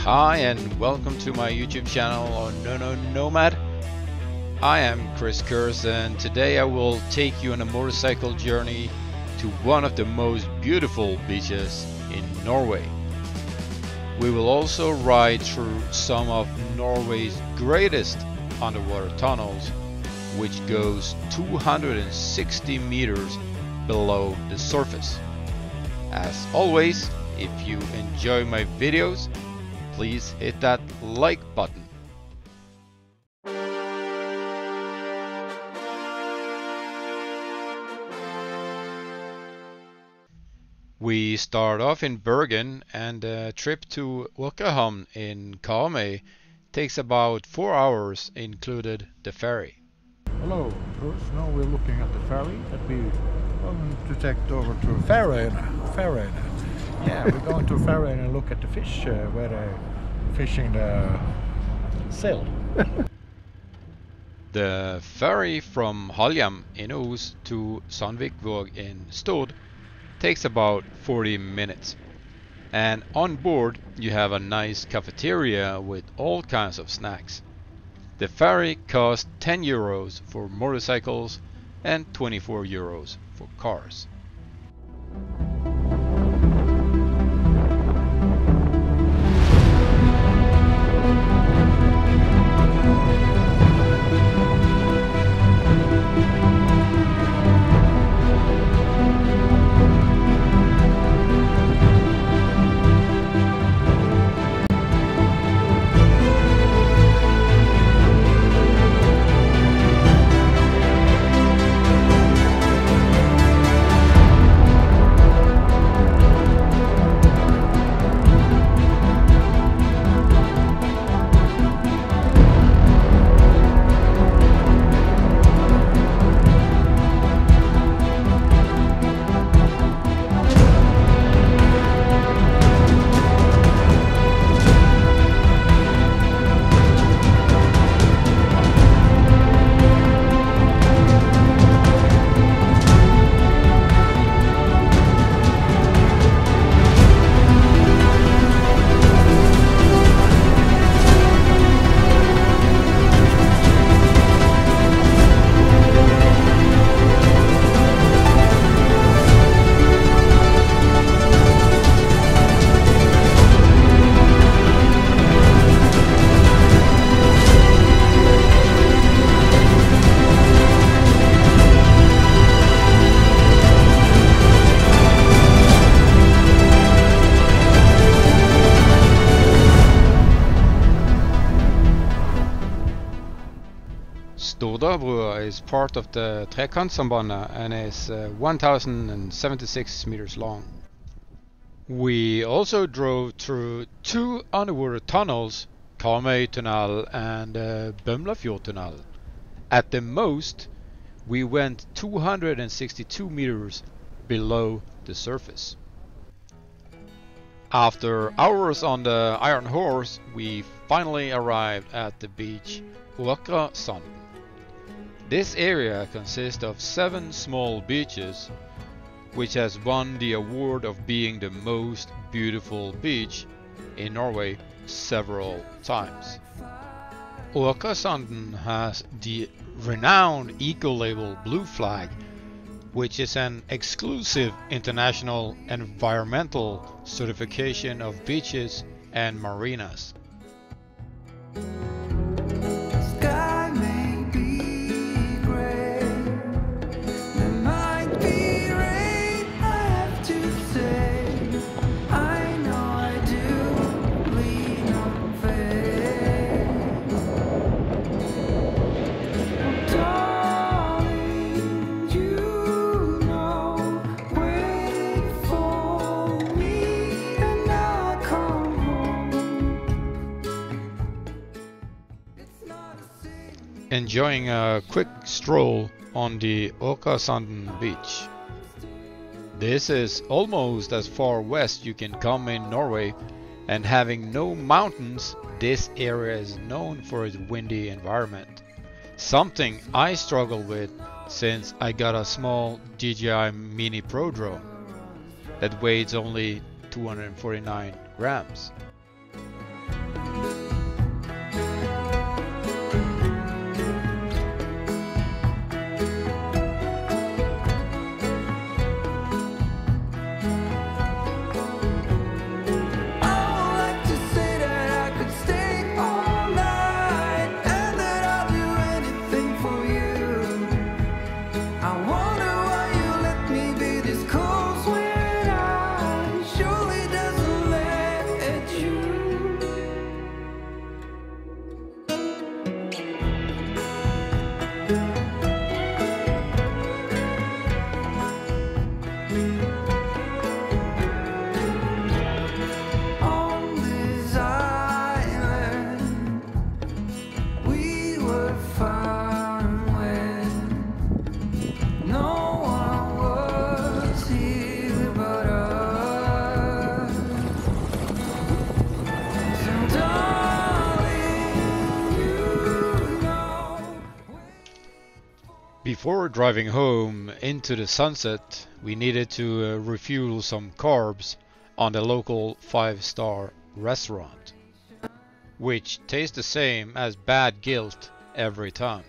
Hi and welcome to my YouTube channel on Nomad. I am Chris Kurz and today I will take you on a motorcycle journey to one of the most beautiful beaches in Norway. We will also ride through some of Norway's greatest underwater tunnels, which goes 260 meters below the surface. As always, if you enjoy my videos, please hit that like button. We start off in Bergen, and a trip to Åkrehamn in Karmøy takes about 4 hours, included the ferry. Hello, first now we're looking at the ferry that we going to take over to Ferry. Yeah, we're going to Ferry and look at the fish where they're fishing the sill. The ferry from Halhjem in Os to Sandvikvåg in Stord takes about 40 minutes. And on board you have a nice cafeteria with all kinds of snacks. The ferry costs 10 euros for motorcycles and 24 euros for cars. Stordabrua is part of the Trekantsambandet and is 1076 meters long. We also drove through 2 underwater tunnels, Karmøy Tunnel and Bømlafjord Tunnel. At the most, we went 262 meters below the surface. After hours on the Iron Horse, we finally arrived at the beach Åkrasanden. This area consists of 7 small beaches, which has won the award of being the most beautiful beach in Norway several times. Åkrasanden has the renowned eco-label Blue Flag, which is an exclusive international environmental certification of beaches and marinas. Enjoying a quick stroll on the Åkrasanden beach. This is almost as far west you can come in Norway, and having no mountains, this area is known for its windy environment. Something I struggle with since I got a small DJI Mini Pro drone that weighs only 249 grams. Before driving home into the sunset, we needed to refuel some carbs on the local 5-star restaurant, which tastes the same as bad guilt every time.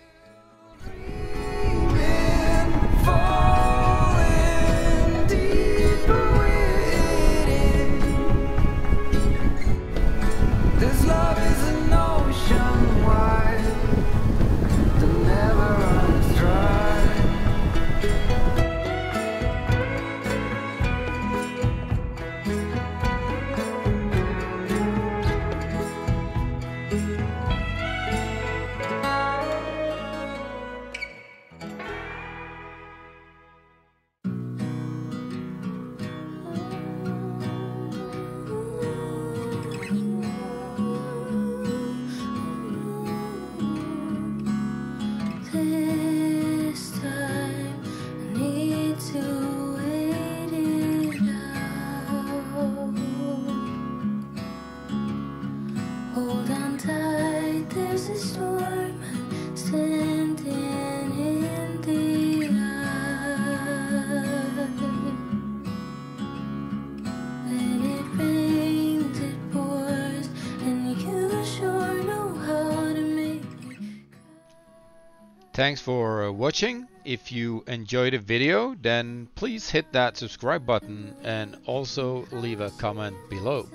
Thanks for watching. If you enjoyed the video, then please hit that subscribe button and also leave a comment below.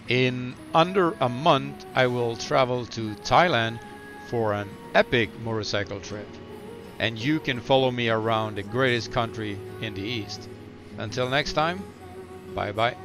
In under a month, I will travel to Thailand for an epic motorcycle trip, and you can follow me around the greatest country in the East. Until next time, bye bye.